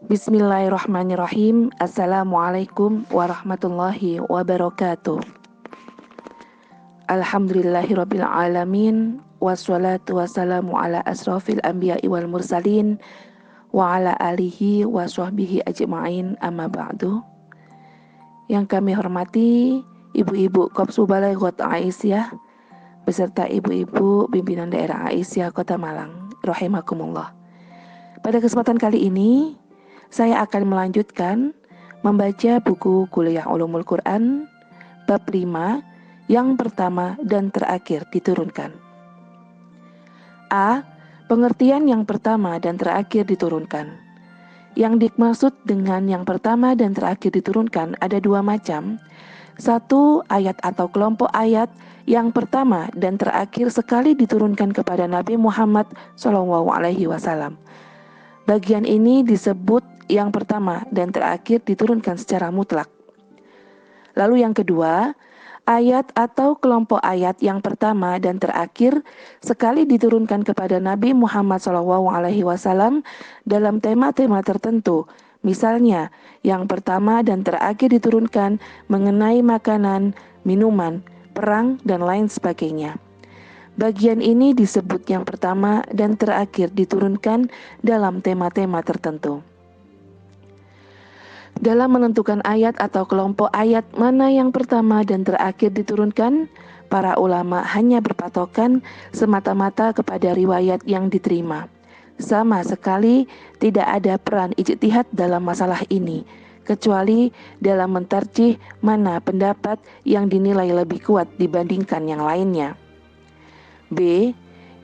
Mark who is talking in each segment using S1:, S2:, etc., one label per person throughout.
S1: Bismillahirrahmanirrahim. Assalamualaikum warahmatullahi wabarakatuh. Alhamdulillahirabbil alamin wassalatu wassalamu ala asrofil anbiya'i wal mursalin wa ala alihi wa sahbihi ajma'in, amma ba'du. Yang kami hormati Ibu-ibu Kopsu Balaigot Aisyah beserta ibu-ibu pimpinan daerah Aisyah Kota Malang, rahimakumullah. Pada kesempatan kali ini saya akan melanjutkan membaca buku Kuliah Ulumul Quran bab 5 yang pertama dan terakhir diturunkan. A. Pengertian yang pertama dan terakhir diturunkan. Yang dimaksud dengan yang pertama dan terakhir diturunkan ada dua macam. Satu, ayat atau kelompok ayat yang pertama dan terakhir sekali diturunkan kepada Nabi Muhammad SAW. Bagian ini disebut yang pertama dan terakhir diturunkan secara mutlak. Lalu yang kedua, ayat atau kelompok ayat yang pertama dan terakhir sekali diturunkan kepada Nabi Muhammad SAW dalam tema-tema tertentu. Misalnya, yang pertama dan terakhir diturunkan mengenai makanan, minuman, perang, dan lain sebagainya. Bagian ini disebut yang pertama dan terakhir diturunkan dalam tema-tema tertentu. Dalam menentukan ayat atau kelompok ayat mana yang pertama dan terakhir diturunkan, para ulama hanya berpatokan semata-mata kepada riwayat yang diterima. Sama sekali tidak ada peran ijtihad dalam masalah ini, kecuali dalam mentarjih mana pendapat yang dinilai lebih kuat dibandingkan yang lainnya. B.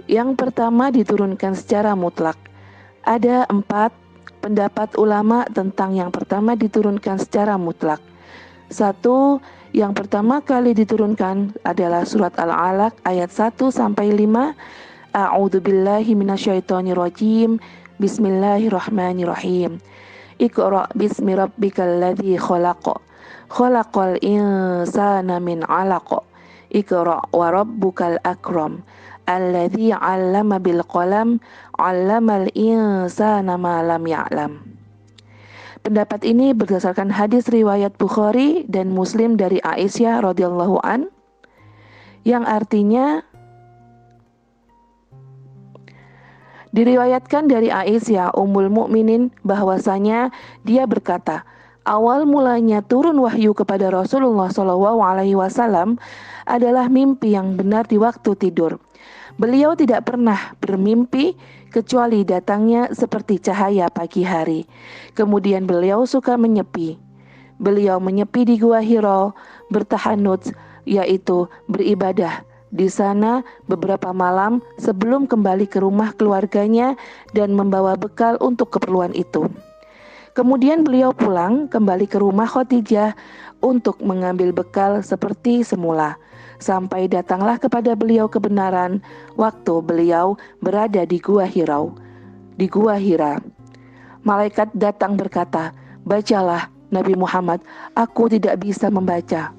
S1: Yang pertama diturunkan secara mutlak. Ada 4 pendapat ulama tentang yang pertama diturunkan secara mutlak. 1. Yang pertama kali diturunkan adalah surat Al-Alaq ayat 1-5. A'udzubillahi minasyaitonirrajim. Bismillahirrahmanirrahim. Iqra' bismi rabbikal ladzi khalaq. Khalaqal insana min 'alaq. Iqra' wa rabbukal akram. Alladzi 'allama bil qalam 'allamal insana ma lam ya'lam. Pendapat ini berdasarkan hadis riwayat Bukhari dan Muslim dari Aisyah radhiyallahu an, yang artinya diriwayatkan dari Aisyah Ummul Mukminin bahwasanya dia berkata, awal mulanya turun wahyu kepada Rasulullah SAW adalah mimpi yang benar di waktu tidur. Beliau tidak pernah bermimpi kecuali datangnya seperti cahaya pagi hari. Kemudian beliau suka menyepi. Beliau menyepi di Gua Hira, bertahanut, yaitu beribadah di sana beberapa malam sebelum kembali ke rumah keluarganya dan membawa bekal untuk keperluan itu. Kemudian beliau pulang kembali ke rumah Khadijah untuk mengambil bekal seperti semula. Sampai datanglah kepada beliau kebenaran waktu beliau berada di Gua Hira. Malaikat datang berkata, bacalah Nabi Muhammad, aku tidak bisa membaca.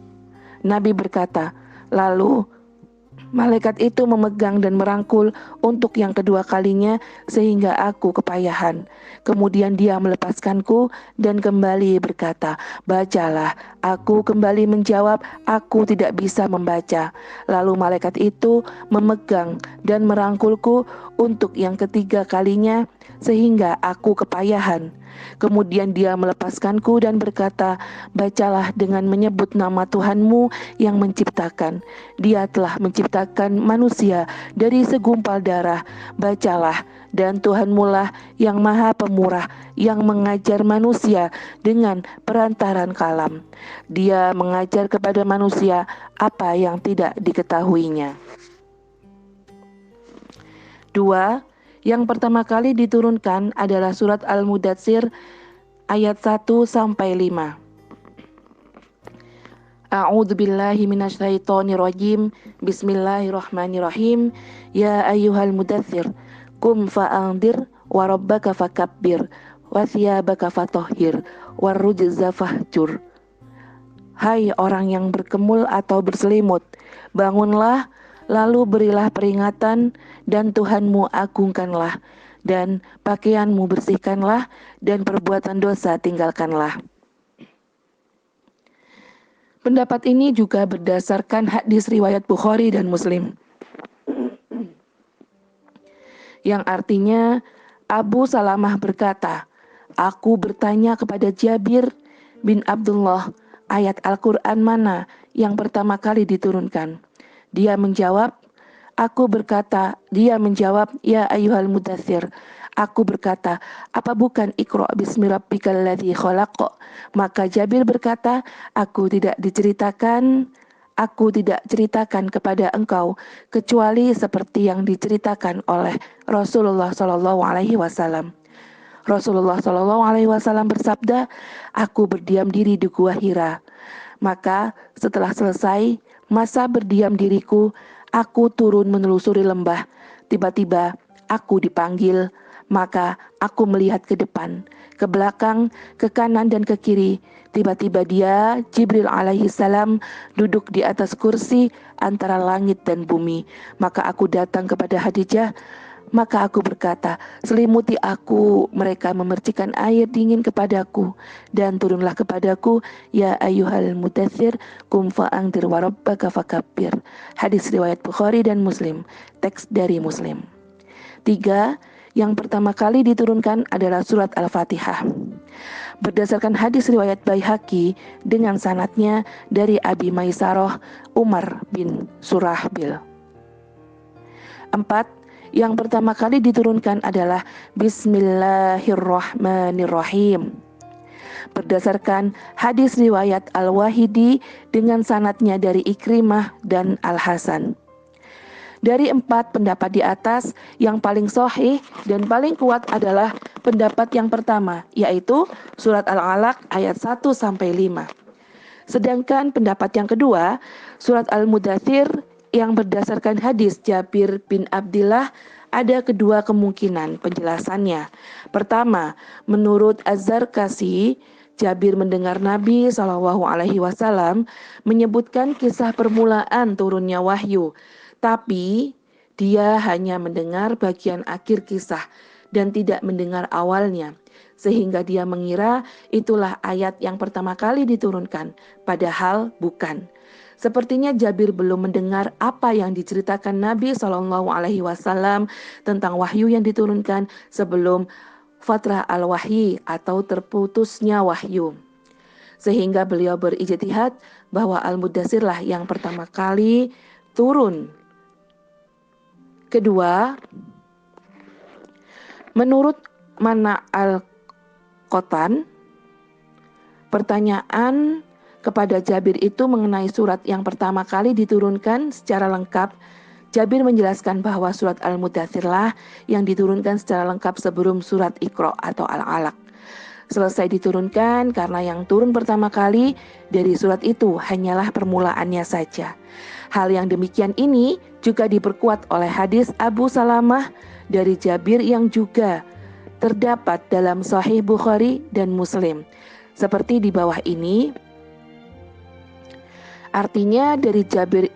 S1: Nabi berkata, lalu malaikat itu memegang dan merangkul untuk yang kedua kalinya sehingga aku kepayahan. Kemudian dia melepaskanku dan kembali berkata, bacalah. Aku kembali menjawab, aku tidak bisa membaca. Lalu malaikat itu memegang dan merangkulku untuk yang ketiga kalinya sehingga aku kepayahan. Kemudian dia melepaskanku dan berkata, bacalah dengan menyebut nama Tuhanmu yang menciptakan. Dia telah menciptakan manusia dari segumpal darah. Bacalah, dan Tuhanmu lah yang maha pemurah, yang mengajar manusia dengan perantaran kalam. Dia mengajar kepada manusia apa yang tidak diketahuinya. 2. Yang pertama kali diturunkan adalah surat Al-Mudatsir ayat 1-5. A'udzubillahi minasyaitonirrajim. Bismillahirrahmanirrahim. Ya ayyuhal mudatsir, qum fa'andir wa rabbaka fakabbir wa thiyabaka fatahhir warrujza fahjur. Hai orang yang berkemul atau berselimut, bangunlah, lalu berilah peringatan dan Tuhanmu agungkanlah, dan pakaianmu bersihkanlah, dan perbuatan dosa tinggalkanlah. Pendapat ini juga berdasarkan hadis riwayat Bukhari dan Muslim, yang artinya Abu Salamah berkata, aku bertanya kepada Jabir bin Abdullah, ayat Al-Quran mana yang pertama kali diturunkan? Dia menjawab, ya ayyuhal mudaththir. Aku berkata, apa bukan Iqra bismi rabbikal ladzi khalaq? Maka Jabir berkata, aku tidak ceritakan kepada engkau kecuali seperti yang diceritakan oleh Rasulullah Shallallahu Alaihi Wasallam. Rasulullah Shallallahu Alaihi Wasallam bersabda, aku berdiam diri di Gua Hira. Maka setelah selesai masa berdiam diriku, aku turun menelusuri lembah. Tiba-tiba aku dipanggil, maka aku melihat ke depan, ke belakang, ke kanan dan ke kiri. Tiba-tiba dia, Jibril alaihi salam, duduk di atas kursi antara langit dan bumi. Maka aku datang kepada Khadijah. Maka aku berkata, selimuti aku, mereka memercikan air dingin kepadaku, dan turunlah kepadaku, ya ayyuhal mudaththir, kum fa'angdir wa rabbaka fakabbir. Hadis riwayat Bukhari dan Muslim, teks dari Muslim. 3. Yang pertama kali diturunkan adalah surat Al-Fatihah. Berdasarkan hadis riwayat Baihaqi dengan sanadnya dari Abi Maisarah Umar bin Surahbil. 4. Yang pertama kali diturunkan adalah Bismillahirrahmanirrahim. Berdasarkan hadis riwayat Al-Wahidi dengan sanadnya dari Ikrimah dan Al-Hasan. Dari 4 pendapat di atas, yang paling sahih dan paling kuat adalah pendapat yang pertama, yaitu surat Al-Alaq ayat 1-5. Sedangkan pendapat yang kedua, surat Al-Mudaththir, yang berdasarkan hadis Jabir bin Abdillah, ada kedua kemungkinan penjelasannya. Pertama, menurut Az-Zarkasi, Jabir mendengar Nabi SAW menyebutkan kisah permulaan turunnya wahyu, tapi dia hanya mendengar bagian akhir kisah dan tidak mendengar awalnya, sehingga dia mengira itulah ayat yang pertama kali diturunkan, padahal bukan. Sepertinya Jabir belum mendengar apa yang diceritakan Nabi Shallallahu Alaihi Wasallam tentang wahyu yang diturunkan sebelum fatrah al-wahyi atau terputusnya wahyu. Sehingga beliau berijtihad bahwa Al-Mudaththir lah yang pertama kali turun. Kedua, menurut Mana Al-Qatan, pertanyaan kepada Jabir itu mengenai surat yang pertama kali diturunkan secara lengkap. Jabir menjelaskan bahwa surat Al-Mudaththir lah yang diturunkan secara lengkap sebelum surat Iqra atau Al-Alaq. Selesai diturunkan karena yang turun pertama kali dari surat itu hanyalah permulaannya saja. Hal yang demikian ini juga diperkuat oleh hadis Abu Salamah dari Jabir yang juga terdapat dalam Sahih Bukhari dan Muslim. Seperti di bawah ini. Artinya dari Jabir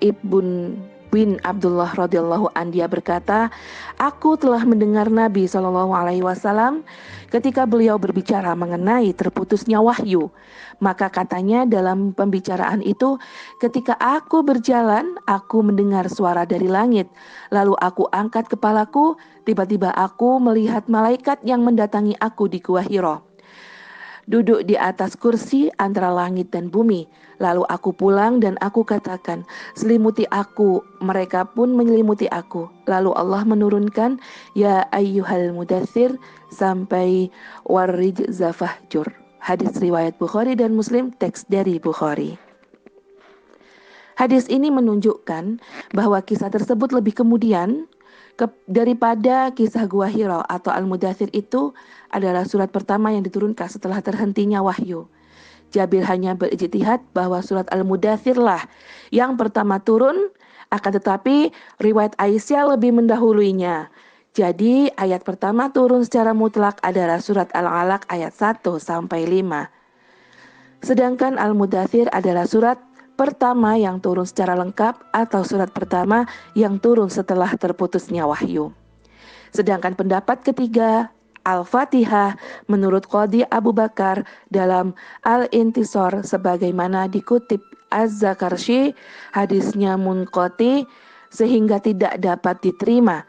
S1: bin Abdullah radhiyallahu an, dia berkata, aku telah mendengar Nabi SAW ketika beliau berbicara mengenai terputusnya wahyu. Maka katanya dalam pembicaraan itu, ketika aku berjalan, aku mendengar suara dari langit. Lalu aku angkat kepalaku, tiba-tiba aku melihat malaikat yang mendatangi aku di Gua Hira, duduk di atas kursi antara langit dan bumi. Lalu aku pulang dan aku katakan, selimuti aku. Mereka pun menyelimuti aku. Lalu Allah menurunkan, ya ayyuhal mudaththir, sampai warrijza fahjur. Hadis riwayat Bukhari dan Muslim, teks dari Bukhari. Hadis ini menunjukkan bahwa kisah tersebut lebih kemudian daripada kisah Gua Hira atau Al-Mudaththir itu adalah surat pertama yang diturunkan setelah terhentinya wahyu. Jabir hanya berijtihad bahwa surat Al-Mudaththir lah yang pertama turun, akan tetapi riwayat Aisyah lebih mendahuluinya. Jadi ayat pertama turun secara mutlak adalah surat Al-Alaq ayat 1-5. Sedangkan Al-Mudaththir adalah surat pertama yang turun secara lengkap atau surat pertama yang turun setelah terputusnya wahyu. Sedangkan pendapat ketiga, Al-Fatihah menurut Qadhi Abu Bakar dalam Al-Intisar sebagaimana dikutip Az-Zakarshi, hadisnya munqati sehingga tidak dapat diterima.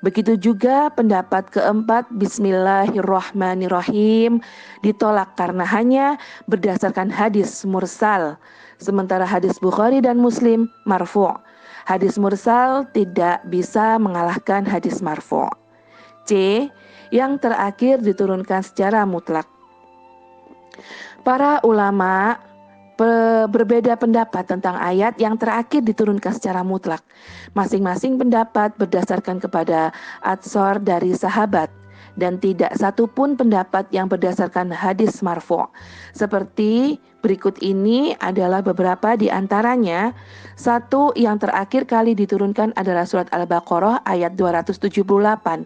S1: Begitu juga pendapat keempat, Bismillahirrahmanirrahim, ditolak karena hanya berdasarkan hadis mursal. Sementara hadis Bukhari dan Muslim marfu'. Hadis mursal tidak bisa mengalahkan hadis marfu'. C. Yang terakhir diturunkan secara mutlak. Para ulama berbeda pendapat tentang ayat yang terakhir diturunkan secara mutlak. Masing-masing pendapat berdasarkan kepada atsar dari sahabat dan tidak satu pun pendapat yang berdasarkan hadis marfu'. Seperti berikut ini adalah beberapa di antaranya. Satu, yang terakhir kali diturunkan adalah surat Al-Baqarah ayat 278.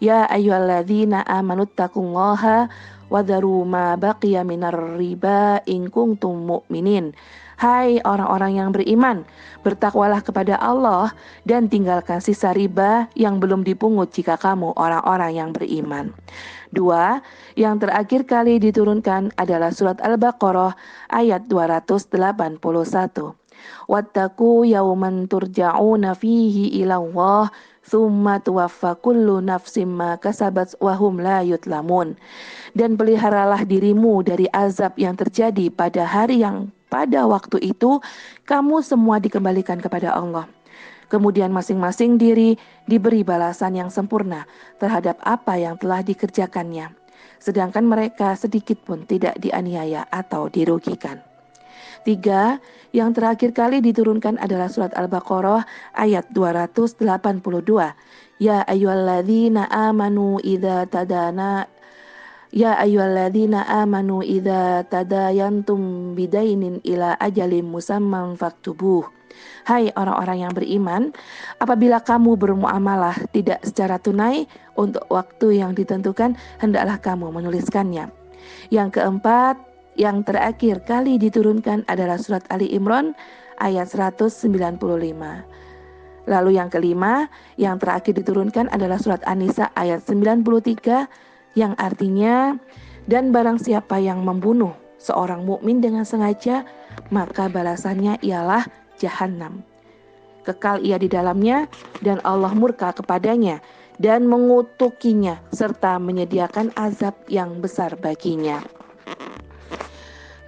S1: Ya ayyuhalladzina amanuttaqullaha wadharu ma baqiya minar riba in kuntum mu'minin. Hai orang-orang yang beriman, bertakwalah kepada Allah dan tinggalkan sisa riba yang belum dipungut jika kamu orang-orang yang beriman. Dua, yang terakhir kali diturunkan adalah surat Al-Baqarah ayat 281. Wattaqu yawman turja'una fihi ilallah thumma tuwaffa kullu nafsim ma kasabat wa hum la yutlamun. Dan peliharalah dirimu dari azab yang terjadi pada hari yang pada waktu itu kamu semua dikembalikan kepada Allah. Kemudian masing-masing diri diberi balasan yang sempurna terhadap apa yang telah dikerjakannya. Sedangkan mereka sedikit pun tidak dianiaya atau dirugikan. Tiga, yang terakhir kali diturunkan adalah surat Al-Baqarah ayat 282. Ya ayyuhalladzina amanu idza tadayantum bidainin ila ajalin musamman faktubuh. Hai orang-orang yang beriman, apabila kamu bermuamalah tidak secara tunai untuk waktu yang ditentukan, hendaklah kamu menuliskannya. Yang keempat, yang terakhir kali diturunkan adalah surat Ali Imran ayat 195. Lalu yang kelima, yang terakhir diturunkan adalah surat An-Nisa ayat 93 yang artinya, dan barang siapa yang membunuh seorang mukmin dengan sengaja, maka balasannya ialah Jahannam. Kekal ia di dalamnya dan Allah murka kepadanya dan mengutukinya serta menyediakan azab yang besar baginya.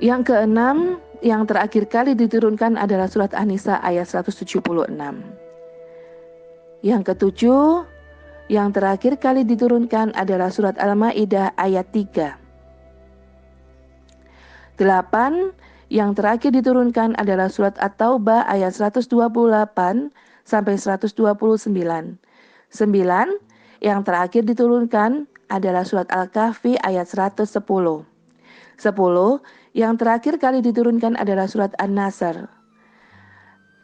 S1: Yang keenam, yang terakhir kali diturunkan adalah surat An-Nisa ayat 176. Yang ketujuh, yang terakhir kali diturunkan adalah surat Al-Maidah ayat 3. 8. Yang terakhir diturunkan adalah surat At-Taubah ayat 128 sampai 129. 9. Yang terakhir diturunkan adalah surat Al-Kahfi ayat 110. 10. Yang terakhir kali diturunkan adalah surat An-Nasr.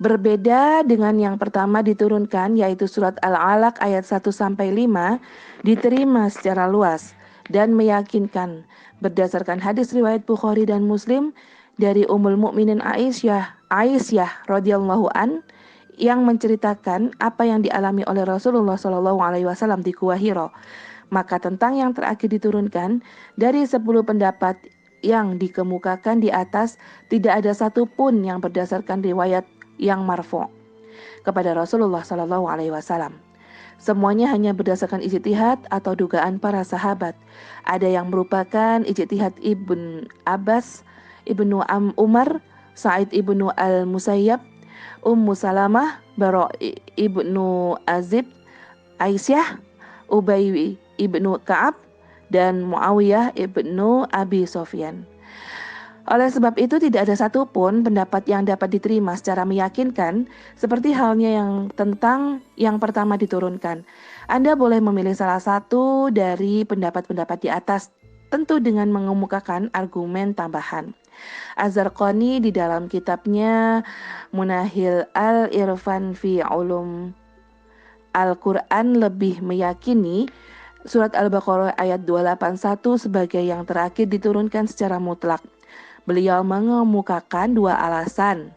S1: Berbeda dengan yang pertama diturunkan, yaitu surat Al-Alaq ayat 1 sampai 5, diterima secara luas dan meyakinkan berdasarkan hadis riwayat Bukhari dan Muslim dari Ummul Mukminin Aisyah radhiyallahu an yang menceritakan apa yang dialami oleh Rasulullah SAW di Gua Hiro. Maka tentang yang terakhir diturunkan, dari 10 pendapat yang dikemukakan di atas, tidak ada satupun yang berdasarkan riwayat yang marfu' kepada Rasulullah SAW. Semuanya hanya berdasarkan ijtihad atau dugaan para sahabat. Ada yang merupakan ijtihad Ibn Abbas, Ibnu Umar, Sa'id Ibnu Al-Musayyab, Ummu Salamah, Bara Ibnu Azib, Aisyah, Ubay Ibnu Ka'ab, dan Muawiyah Ibnu Abi Sofyan. Oleh sebab itu tidak ada satupun pendapat yang dapat diterima secara meyakinkan seperti halnya yang tentang yang pertama diturunkan. Anda boleh memilih salah satu dari pendapat-pendapat di atas, tentu dengan mengemukakan argumen tambahan. Az-Zarqani di dalam kitabnya Munahil Al-Irfan fi Ulum Al-Quran lebih meyakini surat Al-Baqarah ayat 281 sebagai yang terakhir diturunkan secara mutlak. Beliau mengemukakan dua alasan.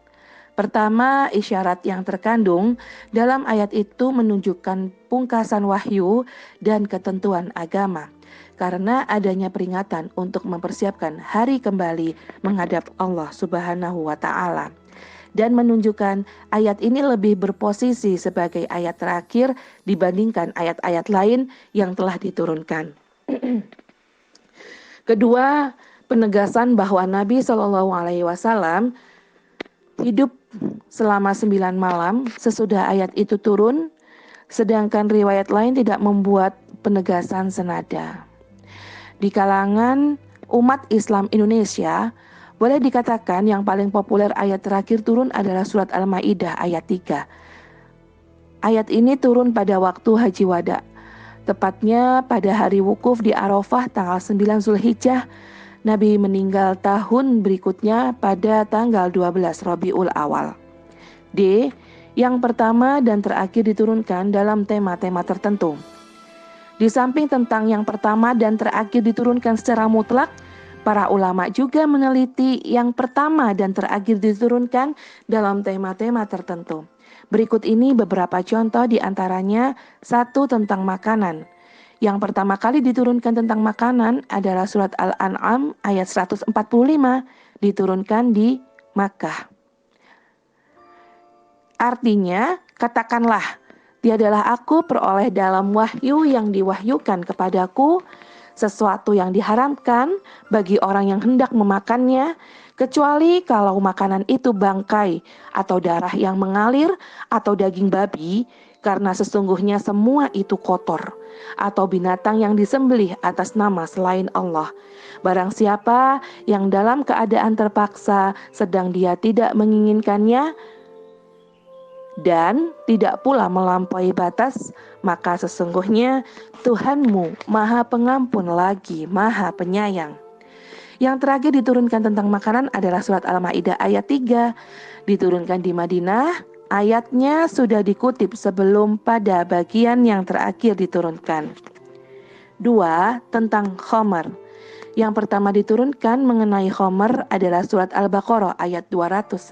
S1: Pertama, isyarat yang terkandung dalam ayat itu menunjukkan pungkasan wahyu dan ketentuan agama, karena adanya peringatan untuk mempersiapkan hari kembali menghadap Allah Subhanahu wa Ta'ala, dan menunjukkan ayat ini lebih berposisi sebagai ayat terakhir dibandingkan ayat-ayat lain yang telah diturunkan. Kedua, penegasan bahwa Nabi Shallallahu Alaihi Wasallam hidup selama 9 malam sesudah ayat itu turun, sedangkan riwayat lain tidak membuat penegasan senada. Di kalangan umat Islam Indonesia, boleh dikatakan yang paling populer ayat terakhir turun adalah surat Al-Maidah ayat 3. Ayat ini turun pada waktu Haji Wada, tepatnya pada hari wukuf di Arafah tanggal 9 Zulhijjah. Nabi meninggal tahun berikutnya pada tanggal 12 Rabiul Awal. D. Yang pertama dan terakhir diturunkan dalam tema-tema tertentu. Di samping tentang yang pertama dan terakhir diturunkan secara mutlak, para ulama juga meneliti yang pertama dan terakhir diturunkan dalam tema-tema tertentu. Berikut ini beberapa contoh di antaranya. 1. Tentang makanan. Yang pertama kali diturunkan tentang makanan adalah surat Al-An'am ayat 145, diturunkan di Makkah. Artinya, katakanlah, tiadalah aku peroleh dalam wahyu yang diwahyukan kepadaku sesuatu yang diharamkan bagi orang yang hendak memakannya, kecuali kalau makanan itu bangkai atau darah yang mengalir atau daging babi, karena sesungguhnya semua itu kotor, atau binatang yang disembelih atas nama selain Allah. Barang siapa yang dalam keadaan terpaksa sedang dia tidak menginginkannya dan tidak pula melampaui batas, maka sesungguhnya Tuhanmu Maha Pengampun lagi Maha Penyayang. Yang terakhir diturunkan tentang makanan adalah surat Al-Maidah ayat 3, diturunkan di Madinah. Ayatnya sudah dikutip sebelum pada bagian yang terakhir diturunkan. 2. Tentang khamar. Yang pertama diturunkan mengenai khamar adalah surat Al-Baqarah ayat 219,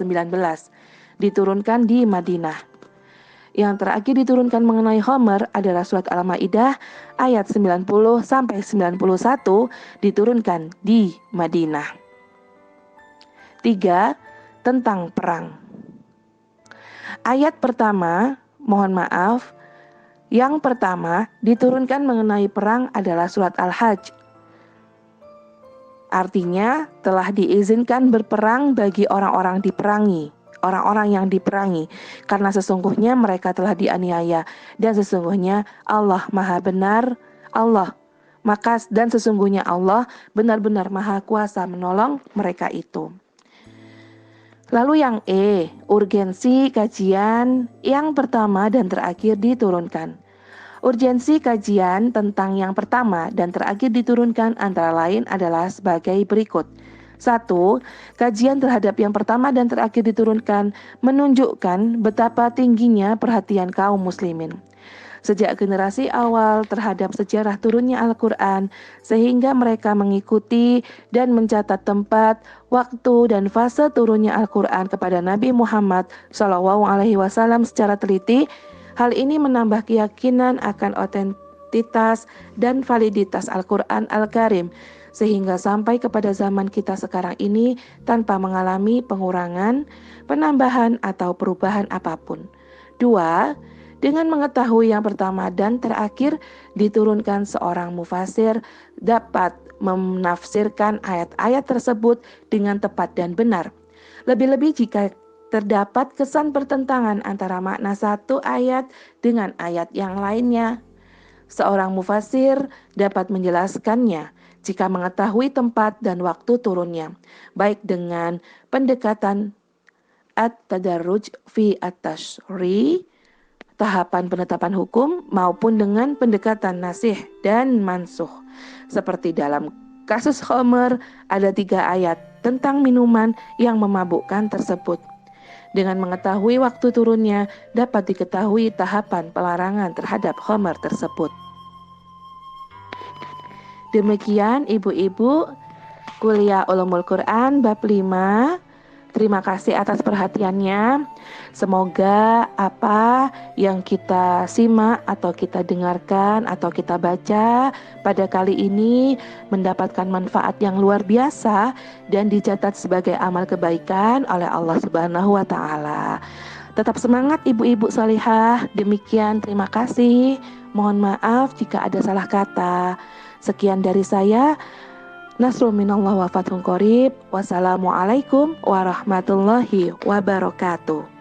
S1: diturunkan di Madinah. Yang terakhir diturunkan mengenai khamar adalah surat Al-Maidah ayat 90 sampai 91, diturunkan di Madinah. 3. Tentang perang. Ayat pertama, yang pertama diturunkan mengenai perang adalah surat Al-Hajj. Artinya telah diizinkan berperang bagi orang-orang yang diperangi, karena sesungguhnya mereka telah dianiaya dan sesungguhnya Allah Maha benar, dan sesungguhnya Allah benar-benar Maha Kuasa menolong mereka itu. Lalu yang E, urgensi kajian yang pertama dan terakhir diturunkan. Urgensi kajian tentang yang pertama dan terakhir diturunkan antara lain adalah sebagai berikut. 1. Kajian terhadap yang pertama dan terakhir diturunkan menunjukkan betapa tingginya perhatian kaum muslimin sejak generasi awal terhadap sejarah turunnya Al-Quran, sehingga mereka mengikuti dan mencatat tempat, waktu, dan fase turunnya Al-Quran kepada Nabi Muhammad SAW secara teliti. Hal ini menambah keyakinan akan otentitas dan validitas Al-Quran Al-Karim, sehingga sampai kepada zaman kita sekarang ini tanpa mengalami pengurangan, penambahan, atau perubahan apapun. 2. Dengan mengetahui yang pertama dan terakhir diturunkan, seorang mufasir dapat menafsirkan ayat-ayat tersebut dengan tepat dan benar. Lebih-lebih jika terdapat kesan pertentangan antara makna satu ayat dengan ayat yang lainnya, seorang mufasir dapat menjelaskannya jika mengetahui tempat dan waktu turunnya, baik dengan pendekatan at-tadarruj fi at-tashri', tahapan penetapan hukum, maupun dengan pendekatan nasih dan mansuh. Seperti dalam kasus khamr, ada 3 ayat tentang minuman yang memabukkan tersebut. Dengan mengetahui waktu turunnya, dapat diketahui tahapan pelarangan terhadap khamr tersebut. Demikian ibu-ibu, kuliah Ulumul Quran bab 5 Terima kasih atas perhatiannya. Semoga apa yang kita simak atau kita dengarkan atau kita baca pada kali ini mendapatkan manfaat yang luar biasa dan dicatat sebagai amal kebaikan oleh Allah Subhanahu wa taala. Tetap semangat ibu-ibu salihah. Demikian, terima kasih. Mohon maaf jika ada salah kata. Sekian dari saya. Nasrul minallah wa fathun qorib. Wassalamualaikum warahmatullahi wabarakatuh.